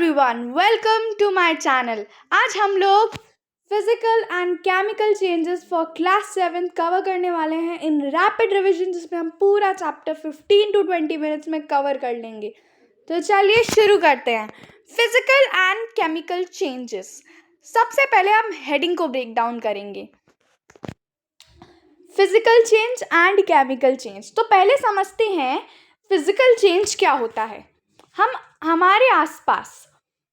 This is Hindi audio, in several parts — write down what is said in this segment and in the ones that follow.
Everyone, welcome to my channel. आज हम लोग physical and chemical changes for class 7 cover करने वाले हैं इन रैपिड रिवीजन, जिसमें हम पूरा चैप्टर 15 to 20 मिनट्स में कवर कर लेंगे। तो चलिए शुरू करते हैं। Physical and chemical changes. सबसे पहले हम हेडिंग को ब्रेक डाउन करेंगे, physical change and chemical change. तो पहले समझते हैं फिजिकल चेंज क्या होता है। हमारे आसपास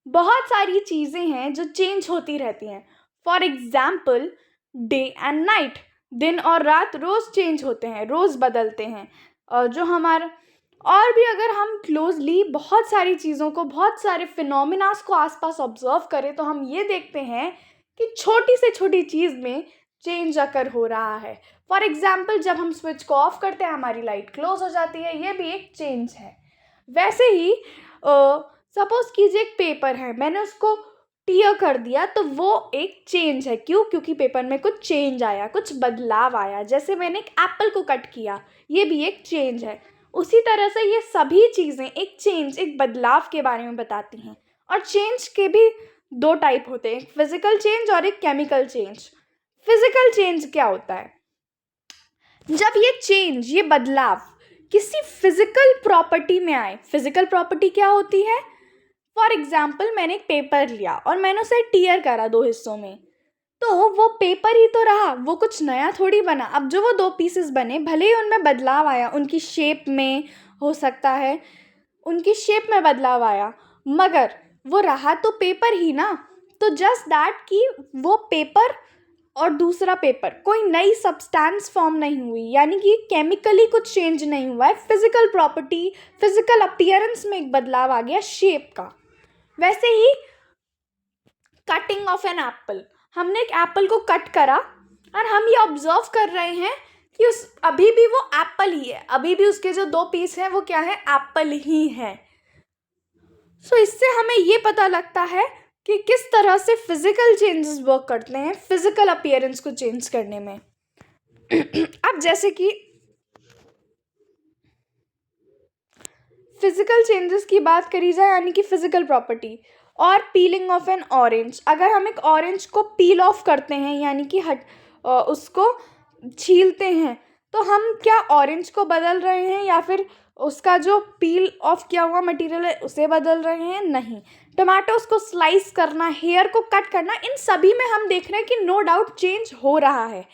बहुत सारी चीज़ें हैं जो चेंज होती रहती हैं। For example, day and night, दिन और रात रोज़ चेंज होते हैं, रोज़ बदलते हैं। और जो हमारा और भी अगर हम क्लोजली बहुत सारी चीज़ों को, बहुत सारे फिनोमिनास को आसपास ऑब्जर्व करें तो हम ये देखते हैं कि छोटी से छोटी चीज़ में चेंज अकर हो रहा है। फॉर एग्जाम्पल, जब हम स्विच को ऑफ करते हैं हमारी लाइट क्लोज हो जाती है, ये भी एक चेंज है। वैसे ही सपोज कीजिए एक पेपर है, मैंने उसको टीयर कर दिया तो वो एक चेंज है। क्यों? क्योंकि पेपर में कुछ चेंज आया, कुछ बदलाव आया। जैसे मैंने एक एप्पल को कट किया, ये भी एक चेंज है। उसी तरह से ये सभी चीज़ें एक चेंज, एक बदलाव के बारे में बताती हैं। और चेंज के भी दो टाइप होते हैं, एक फिजिकल चेंज और एक केमिकल चेंज। फिजिकल चेंज क्या होता है? जब ये चेंज, ये बदलाव किसी फिजिकल प्रॉपर्टी में आए। फिजिकल प्रॉपर्टी क्या होती है? फॉर एग्जाम्पल, मैंने एक पेपर लिया और मैंने उसे टीयर करा 2 हिस्सों में, तो वो पेपर ही तो रहा, वो कुछ नया थोड़ी बना। अब जो वो 2 पीसेस बने, भले ही उनमें बदलाव आया, उनकी शेप में हो सकता है, उनकी शेप में बदलाव आया, मगर वो रहा तो पेपर ही ना। तो जस्ट दैट कि वो पेपर और दूसरा पेपर, कोई नई सब्सटेंस फॉर्म नहीं हुई, यानी कि केमिकली कुछ चेंज नहीं हुआ है। फिजिकल प्रॉपर्टी, फिजिकल अपीयरेंस में एक बदलाव आ गया, शेप का। वैसे ही कटिंग ऑफ एन एप्पल, हमने एक एप्पल को कट करा और हम ये ऑब्जर्व कर रहे हैं कि अभी भी वो एप्पल ही है, अभी भी उसके जो 2 पीस हैं वो क्या है? एप्पल ही है। सो इससे हमें ये पता लगता है कि किस तरह से फिजिकल चेंजेस वर्क करते हैं फिजिकल अपीयरेंस को चेंज करने में। अब जैसे कि फिजिकल चेंजेस की बात करी जाए, यानी कि फिजिकल प्रॉपर्टी और पीलिंग ऑफ एन ऑरेंज। अगर हम एक ऑरेंज को पील ऑफ करते हैं, यानी कि उसको छीलते हैं, तो हम क्या ऑरेंज को बदल रहे हैं या फिर उसका जो पील ऑफ किया हुआ मटेरियल है उसे बदल रहे हैं? नहीं। टमाटोस को स्लाइस करना, हेयर को कट करना, इन सभी में हम देख रहे हैं कि नो डाउट चेंज हो रहा है,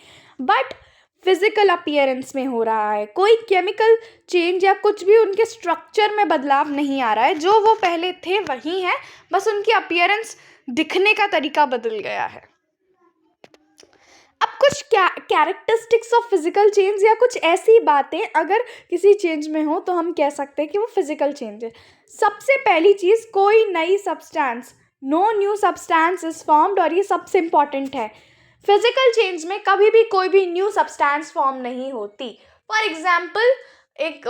बट फिजिकल अपीयरेंस में हो रहा है। कोई केमिकल चेंज या कुछ भी उनके स्ट्रक्चर में बदलाव नहीं आ रहा है। जो वो पहले थे वही है, बस उनकी अपीयरेंस, दिखने का तरीका बदल गया है। अब कुछ कैरेक्टरिस्टिक्स ऑफ फिजिकल चेंज या कुछ ऐसी बातें अगर किसी चेंज में हो तो हम कह सकते हैं कि वो फिजिकल चेंज है। सबसे पहली चीज़, कोई नई substance, no new substance is formed, और ये सबसे इंपॉर्टेंट है। फिजिकल चेंज में कभी भी कोई भी न्यू सब्सटेंस फॉर्म नहीं होती। फॉर एग्जाम्पल, एक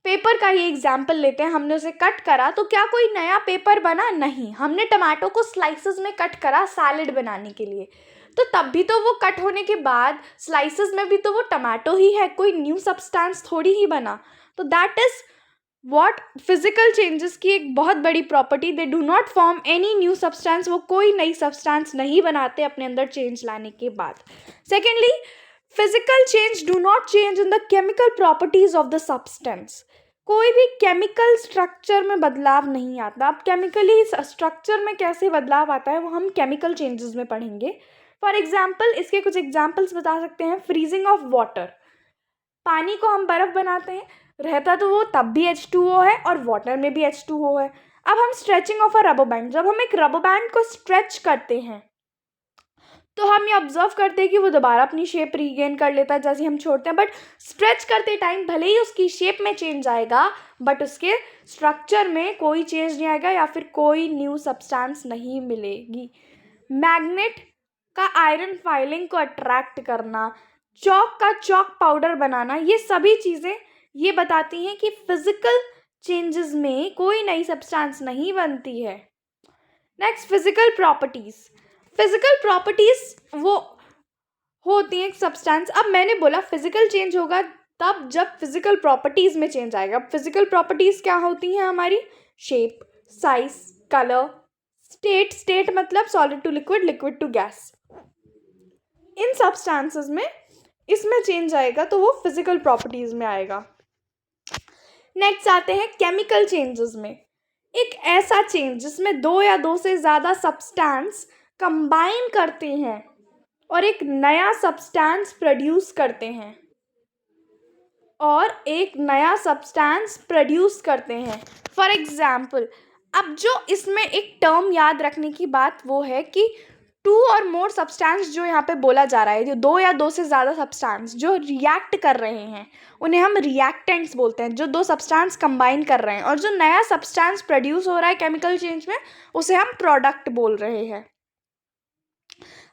पेपर का ही एग्जाम्पल लेते हैं, हमने उसे कट करा तो क्या कोई नया पेपर बना? नहीं। हमने टमाटो को स्लाइसेस में कट करा सैलेड बनाने के लिए, तो तब भी तो वो कट होने के बाद स्लाइसेस में भी तो वो टमाटो ही है, कोई न्यू सब्सटेंस थोड़ी ही बना। तो that is what physical changes की एक बहुत बड़ी property, they do not form any new substance. वो कोई नई सब्सटेंस नहीं बनाते अपने अंदर चेंज लाने के बाद। Secondly, physical change do not change in the chemical properties of the substance. कोई भी केमिकल स्ट्रक्चर में बदलाव नहीं आता। अब केमिकली स्ट्रक्चर में कैसे बदलाव आता है वो हम केमिकल चेंजेस में पढ़ेंगे। फॉर एग्जाम्पल, इसके कुछ एग्जाम्पल्स बता सकते हैं। फ्रीजिंग ऑफ वाटर, पानी को हम बर्फ़ बनाते हैं, रहता तो वो तब भी H2O है और वाटर में भी H2O है। अब हम stretching of a rubber band, जब हम एक रबर बैंड को स्ट्रेच करते हैं तो हम ये ऑब्जर्व करते हैं कि वो दोबारा अपनी शेप रीगेन कर लेता है जैसे हम छोड़ते हैं, बट स्ट्रेच करते टाइम भले ही उसकी शेप में चेंज आएगा, बट उसके स्ट्रक्चर में कोई चेंज नहीं आएगा या फिर कोई न्यू सब्सटेंस नहीं मिलेगी। मैग्नेट का आयरन फाइलिंग को अट्रैक्ट करना, चॉक का चॉक पाउडर बनाना, ये सभी चीज़ें ये बताती हैं कि फिजिकल चेंजेस में कोई नई सब्सटेंस नहीं बनती है। Next, physical properties. Physical properties वो होती हैं एक सब्सटेंस। अब मैंने बोला फिजिकल चेंज होगा तब जब फिजिकल प्रॉपर्टीज़ में चेंज आएगा। फिजिकल प्रॉपर्टीज़ क्या होती हैं हमारी? शेप, साइज, कलर, स्टेट मतलब solid to liquid, liquid to gas. इन सब्सटेंसेस में इसमें चेंज आएगा तो वो फिजिकल प्रॉपर्टीज में आएगा। नेक्स्ट आते हैं केमिकल चेंजेस में। एक ऐसा चेंज जिसमें दो या दो से ज़्यादा सब्सटेंस कंबाइन करते हैं और एक नया सब्सटेंस प्रोड्यूस करते हैं फॉर एग्जाम्पल, अब जो इसमें एक टर्म याद रखने की बात वो है कि टू और मोर सब्सटेंस जो यहाँ पे बोला जा रहा है, जो दो या दो से ज़्यादा सब्सटेंस जो रिएक्ट कर रहे हैं उन्हें हम रिएक्टेंट्स बोलते हैं, जो दो सब्सटेंस कंबाइन कर रहे हैं। और जो नया सब्सटेंस प्रोड्यूस हो रहा है केमिकल चेंज में उसे हम प्रोडक्ट बोल रहे हैं।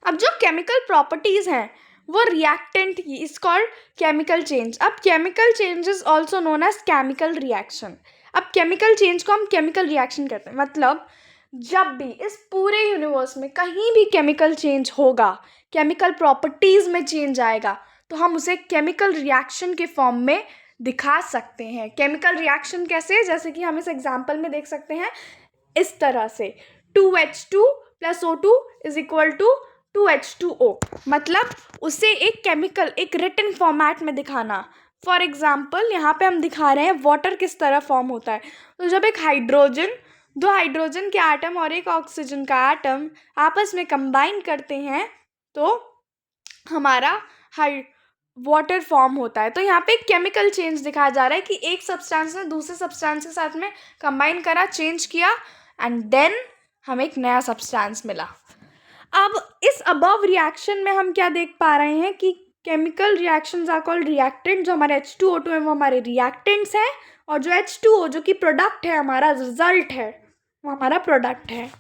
अब जो केमिकल प्रॉपर्टीज हैं वो रिएक्टेंट की इज कॉल्ड केमिकल चेंज। अब chemical change is also known as chemical reaction. अब केमिकल चेंज को हम केमिकल रिएक्शन कहते हैं। मतलब जब भी इस पूरे यूनिवर्स में कहीं भी केमिकल चेंज होगा, केमिकल प्रॉपर्टीज में चेंज आएगा, तो हम उसे केमिकल रिएक्शन के फॉर्म में दिखा सकते हैं। केमिकल रिएक्शन कैसे? जैसे कि हम इस एग्जाम्पल में देख सकते हैं इस तरह से 2H2 + O2 = 2H2O। मतलब उसे एक केमिकल, एक रिटन फॉर्मेट में दिखाना। फॉर एग्जाम्पल यहाँ पे हम दिखा रहे हैं वाटर किस तरह फॉर्म होता है। तो जब एक दो हाइड्रोजन के एटम और एक ऑक्सीजन का एटम आपस में कंबाइन करते हैं तो हमारा वाटर फॉर्म होता है। तो यहाँ पे केमिकल चेंज दिखाया जा रहा है कि एक सब्सटेंस ने दूसरे सब्सटेंस के साथ में कंबाइन करा, चेंज किया एंड देन हमें एक नया सब्सटेंस मिला। अब इस अबव रिएक्शन में हम क्या देख पा रहे हैं कि chemical reactions are called reactant. जो हमारे H2O2 है वो हमारे रिएक्टेंट्स हैं और जो H2O जो कि प्रोडक्ट है, हमारा रिजल्ट है, वो हमारा प्रोडक्ट है।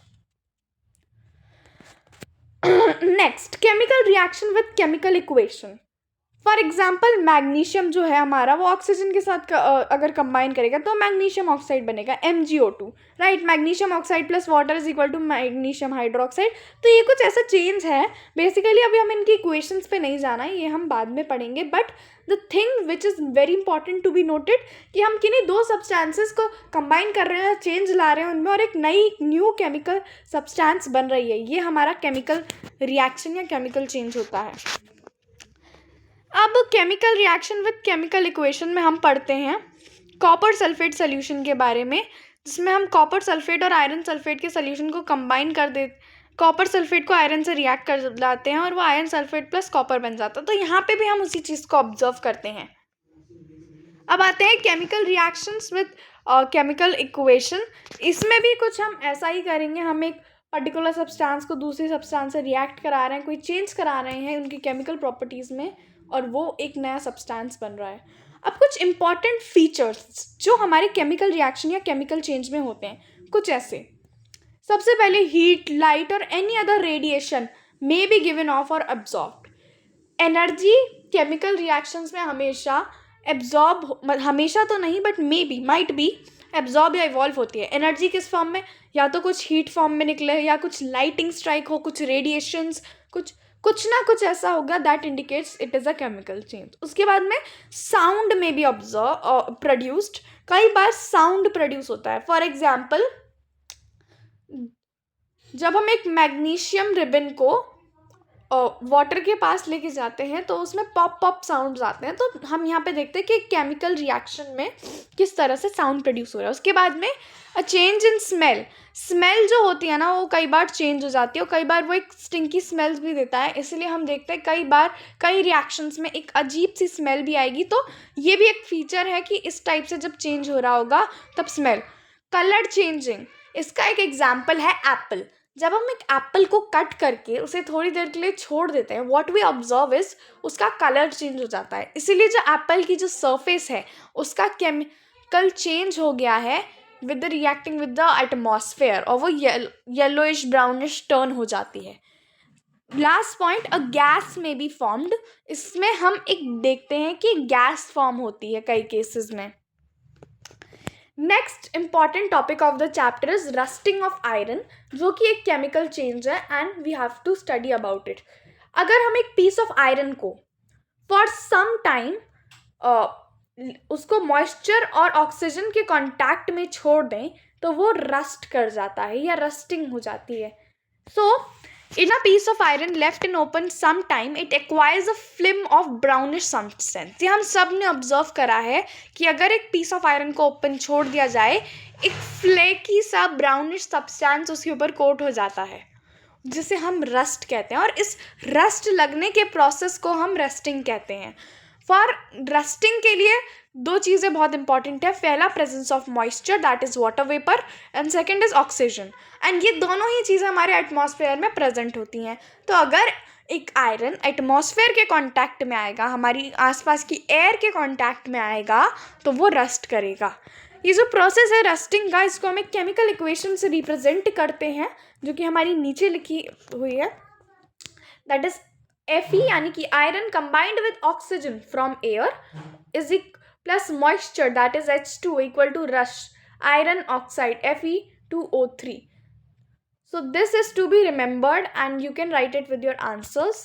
Next, chemical reaction with chemical equation. For example magnesium जो है हमारा वो ऑक्सीजन के साथ अगर कंबाइन करेगा तो मैग्नीशियम ऑक्साइड बनेगा MgO2, right. Magnesium oxide + water = magnesium hydroxide. तो ये कुछ ऐसा चेंज है। बेसिकली अभी हम इनकी इक्वेशंस पे नहीं जाना है, ये हम बाद में पढ़ेंगे। But the thing which is very important to be noted कि हम किन्हीं दो सब्सटेंसेस को कंबाइन कर रहे हैं, चेंज ला रहे हैं उनमें और एक नई न्यू केमिकल सब्सटेंस बन रही है। ये हमारा केमिकल रिएक्शन या केमिकल चेंज होता है। अब chemical reaction with chemical equation में हम पढ़ते हैं कॉपर सल्फेट सोल्यूशन के बारे में, जिसमें हम कॉपर सल्फेट और आयरन सल्फेट के सोल्यूशन को कंबाइन कर दे, कॉपर सल्फेट को आयरन से रिएक्ट कर लाते हैं और वो आयरन सल्फेट + कॉपर बन जाता है। तो यहाँ पे भी हम उसी चीज़ को ऑब्जर्व करते हैं। अब आते हैं chemical reactions with chemical equation. इसमें भी कुछ हम ऐसा ही करेंगे। हम एक पर्टिकुलर सब्सटेंस को दूसरी सब्सटेंस से रिएक्ट करा रहे हैं, कोई चेंज करा रहे हैं उनकी केमिकल प्रॉपर्टीज़ में और वो एक नया सब्सटेंस बन रहा है। अब कुछ इंपॉर्टेंट फीचर्स जो हमारे केमिकल रिएक्शन या केमिकल चेंज में होते हैं कुछ ऐसे। सबसे पहले हीट, लाइट और any other radiation may be given of और अब्जॉर्ब्ड। एनर्जी केमिकल रिएक्शंस में हमेशा एब्जॉर्ब, हमेशा तो नहीं but may be, might be absorb या इवॉल्व होती है। एनर्जी किस फॉर्म में? या तो कुछ हीट फॉर्म में निकले या कुछ लाइटिंग स्ट्राइक हो, कुछ रेडिएशंस, कुछ ना कुछ ऐसा होगा that indicates it is a chemical change. उसके बाद में साउंड में भी ऑब्जर्व प्रोड्यूस्ड, कई बार साउंड प्रोड्यूस होता है। फॉर एग्जाम्पल जब हम एक मैग्नीशियम रिबन को वाटर के पास लेके जाते हैं तो उसमें पॉप साउंड्स आते हैं। तो हम यहाँ पे देखते हैं कि केमिकल रिएक्शन में किस तरह से साउंड प्रोड्यूस हो रहा है। उसके बाद में अ चेंज इन स्मेल जो होती है ना वो कई बार चेंज हो जाती है और कई बार वो एक स्टिंकी स्मेल्स भी देता है। इसलिए हम देखते हैं कई बार कई रिएक्शंस में एक अजीब सी स्मेल भी आएगी। तो ये भी एक फीचर है कि इस टाइप से जब चेंज हो रहा होगा तब स्मेल। कलर चेंजिंग, इसका एक एग्जाम्पल है एप्पल। जब हम एक एप्पल को कट करके उसे थोड़ी देर के लिए छोड़ देते हैं, व्हाट वी ऑब्जर्व इज उसका कलर चेंज हो जाता है। इसीलिए जो एप्पल की जो सरफेस है उसका केमिकल चेंज हो गया है with the reacting with the atmosphere और वो येलोइश ब्राउनिश टर्न हो जाती है। लास्ट पॉइंट, अ गैस में बी फॉर्म्ड। इसमें हम एक देखते हैं कि गैस फॉर्म होती है कई केसेस में। Next important topic of the chapter is rusting of iron, जो कि एक केमिकल चेंज है and we have to study about it. अगर हम एक पीस ऑफ आयरन को फॉर सम टाइम उसको मॉइस्चर और ऑक्सीजन के कांटेक्ट में छोड़ दें तो वो रस्ट कर जाता है या रस्टिंग हो जाती है. सो in a piece of iron left in open some time it acquires a film of brownish substance. ये हम सब ने ऑब्जर्व करा है कि अगर एक पीस ऑफ आयरन को ओपन छोड़ दिया जाए, एक फ्लेकी सा ब्राउनिश सब्सटेंस उसके ऊपर कोट हो जाता है, जिसे हम रस्ट कहते हैं. और इस रस्ट लगने के प्रोसेस को हम रस्टिंग कहते हैं. फॉर रस्टिंग के लिए दो चीज़ें बहुत इंपॉर्टेंट है. पहला, presence of moisture, that is water vapour, and second is oxygen. And ये दोनों ही चीज़ें हमारे एटमॉस्फेयर में प्रेजेंट होती हैं. तो अगर एक आयरन एटमॉस्फेयर के कांटेक्ट में आएगा, हमारी आसपास की एयर के कांटेक्ट में आएगा, तो वो रस्ट करेगा. ये जो प्रोसेस है रस्टिंग का, इसको हम एक केमिकल इक्वेशन से रिप्रेजेंट करते हैं, जो कि हमारी नीचे लिखी हुई है. दैट इज Fe यानी कि iron combined with oxygen from air is plus moisture, that is H2 equal to rust iron oxide Fe2O3. So this is to be remembered and you can write it with your answers.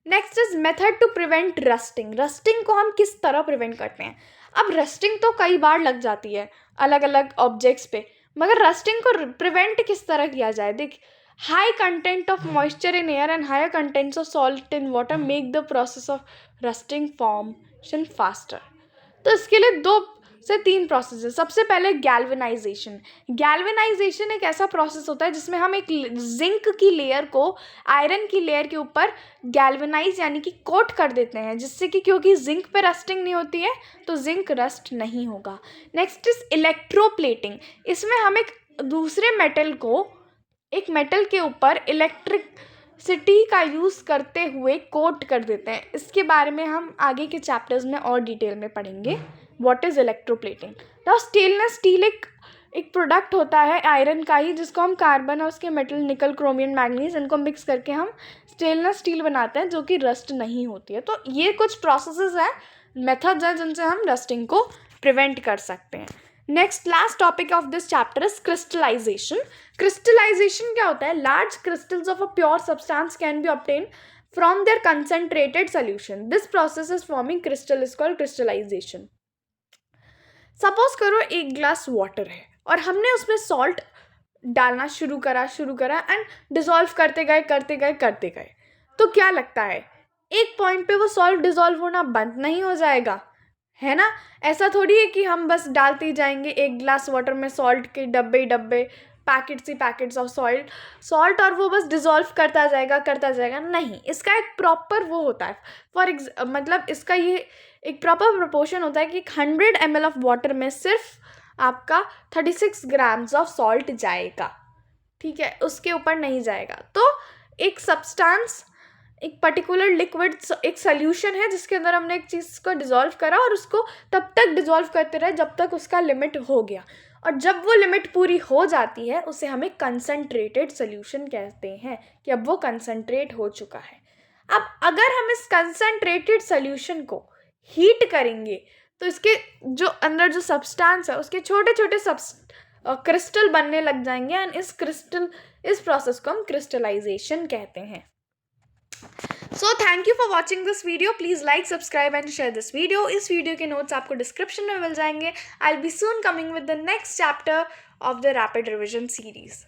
Next is method to prevent rusting. Rusting को हम किस तरह प्रिवेंट करते हैं. अब रस्टिंग तो कई बार लग जाती है अलग अलग ऑब्जेक्ट्स पे, मगर रस्टिंग को प्रिवेंट किस तरह किया जाए. देख, high content of moisture in air and higher contents of salt in water make the process of rusting formation faster. तो इसके लिए 2 से 3 प्रोसेस है. सबसे पहले गैल्वेनाइजेशन. गैल्वेनाइजेशन एक ऐसा प्रोसेस होता है जिसमें हम एक जिंक की लेयर को आयरन की लेयर के ऊपर गैल्वेनाइज यानी कि कोट कर देते हैं, जिससे कि क्योंकि जिंक पे रस्टिंग नहीं होती है तो जिंक रस्ट नहीं होगा. Next is electroplating. इसमें हम एक दूसरे मेटल को एक मेटल के ऊपर इलेक्ट्रिसिटी का यूज़ करते हुए कोट कर देते हैं. इसके बारे में हम आगे के चैप्टर्स में और डिटेल में पढ़ेंगे. What is electroplating. तो स्टेनलेस स्टील एक प्रोडक्ट होता है आयरन का ही, जिसको हम कार्बन और उसके मेटल निकल क्रोमियम मैग्नीज इनको मिक्स करके हम स्टेनलेस स्टील बनाते हैं, जो कि रस्ट नहीं होती है. तो ये कुछ प्रोसेसेस हैं, मेथड्स हैं जिनसे हम रस्टिंग को प्रिवेंट कर सकते हैं. Next last topic of this chapter is crystallisation. Crystallisation क्या होता है. Large crystals of a pure substance can be obtain from their concentrated solution. This process is forming crystal is called crystallisation. Suppose करो एक ग्लास वाटर है और हमने उसमें सॉल्ट डालना शुरू करा एंड डिसॉल्व करते गए. तो क्या लगता है, एक पॉइंट पे वो सॉल्ट डिसॉल्व होना बंद नहीं हो जाएगा, है ना. ऐसा थोड़ी है कि हम बस डालते ही जाएंगे एक ग्लास वाटर में सॉल्ट के डब्बे पैकेट्स ऑफ सॉल्ट और वो बस डिसॉल्व करता जाएगा. नहीं, इसका एक प्रॉपर वो होता है. मतलब इसका ये एक प्रॉपर प्रोपोर्शन होता है कि 100 ml ऑफ वाटर में सिर्फ आपका 36 ग्राम्स ऑफ सॉल्ट जाएगा. ठीक है, उसके ऊपर नहीं जाएगा. तो एक सब्सटेंस, एक पर्टिकुलर लिक्विड, एक सोल्यूशन है जिसके अंदर हमने एक चीज़ को डिसॉल्व करा और उसको तब तक डिसॉल्व करते रहे जब तक उसका लिमिट हो गया. और जब वो लिमिट पूरी हो जाती है उसे हम एक कंसंट्रेटेड सोल्यूशन कहते हैं कि अब वो कंसंट्रेट हो चुका है. अब अगर हम इस कंसंट्रेटेड सोल्यूशन को हीट करेंगे तो इसके जो अंदर जो सब्सटेंस है उसके छोटे छोटे क्रिस्टल बनने लग जाएंगे एंड इस प्रोसेस को हम क्रिस्टलाइजेशन कहते हैं. So thank you for watching this video. Please like, subscribe and share this video. इस वीडियो के नोट्स आपको डिस्क्रिप्शन में मिल जाएंगे. I'll be soon coming with the next chapter of the rapid revision series.